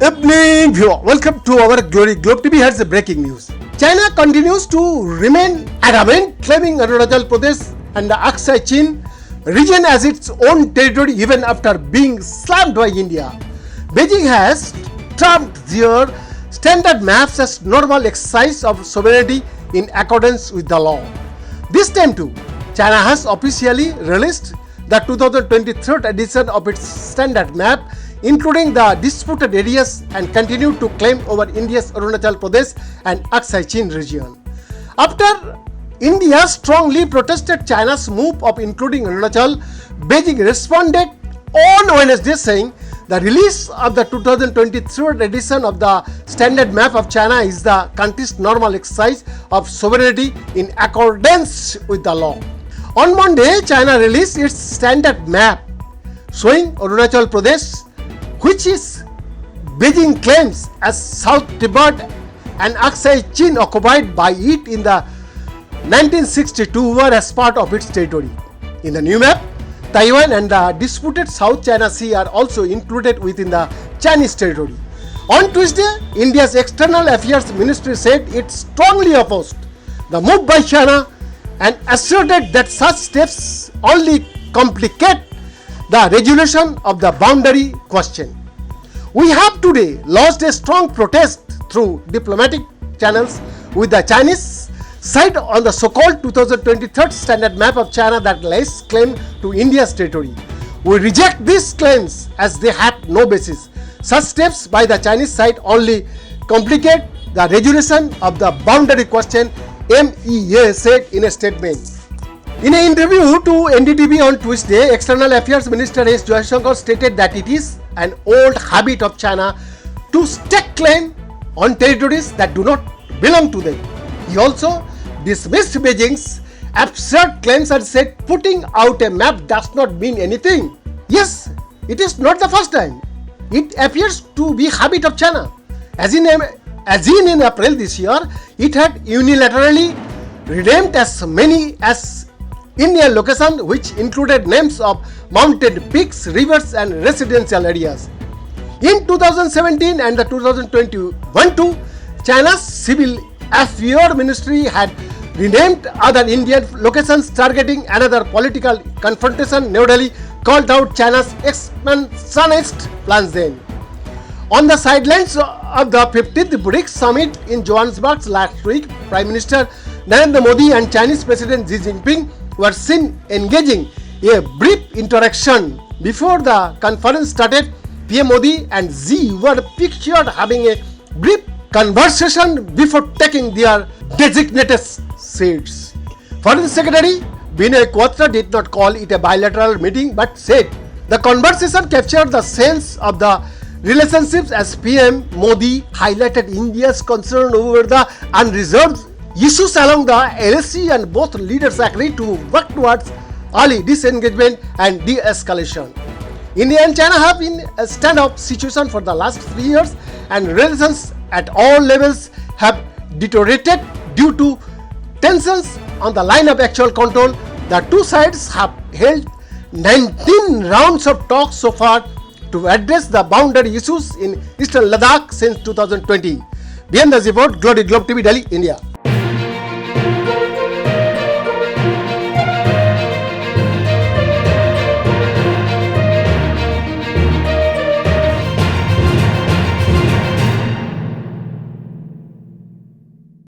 Evening viewer, welcome to our Glory Globe TV. Here's the breaking news. China continues to remain adamant, claiming Arunachal Pradesh and the Aksai Chin region as its own territory even after being slammed by India. Beijing has trumped their standard maps as normal exercise of sovereignty in accordance with the law. This time too, China has officially released the 2023 edition of its standard map, including the disputed areas, and continue to claim over India's Arunachal Pradesh and Aksai Chin region. After India strongly protested China's move of including Arunachal, Beijing responded on Wednesday saying the release of the 2023 edition of the standard map of China is the country's normal exercise of sovereignty in accordance with the law. On Monday, China released its standard map showing Arunachal Pradesh, which is Beijing claims as South Tibet, and Aksai Chin occupied by it in the 1962 were as part of its territory. In the new map, Taiwan and the disputed South China Sea are also included within the Chinese territory. On Tuesday, India's External Affairs Ministry said it strongly opposed the move by China and asserted that such steps only complicate the resolution of the boundary question. We have today launched a strong protest through diplomatic channels with the Chinese side on the so-called 2023 standard map of China that lays claim to India's territory. We reject these claims as they have no basis. Such steps by the Chinese side only complicate the resolution of the boundary question, MEA said in a statement. In an interview to NDTV on Tuesday, External Affairs Minister S. Jaishankar stated that it is an old habit of China to stake claim on territories that do not belong to them. He also dismissed Beijing's absurd claims and said putting out a map does not mean anything. Yes, it is not the first time. It appears to be a habit of China. As in April this year, it had unilaterally renamed as many as Indian locations, which included names of mountain peaks, rivers and residential areas. In 2017 and the 2021 too, China's Civil Affairs Ministry had renamed other Indian locations targeting another political confrontation. New Delhi called out China's expansionist plans then. On the sidelines of the 15th BRICS summit in Johannesburg last week, Prime Minister Narendra Modi and Chinese President Xi Jinping were seen engaging a brief interaction. Before the conference started, PM Modi and Xi were pictured having a brief conversation before taking their designated seats. Foreign Secretary Vinay Kwatra did not call it a bilateral meeting but said the conversation captured the sense of the relationships as PM Modi highlighted India's concern over the unresolved issues along the LAC, and both leaders agreed to work towards early disengagement and de-escalation. India and China have been a standoff situation for the last 3 years, and relations at all levels have deteriorated due to tensions on the line of actual control. The two sides have held 19 rounds of talks so far to address the boundary issues in eastern Ladakh since 2020. Behind the report, Glory Globe TV, Delhi, India.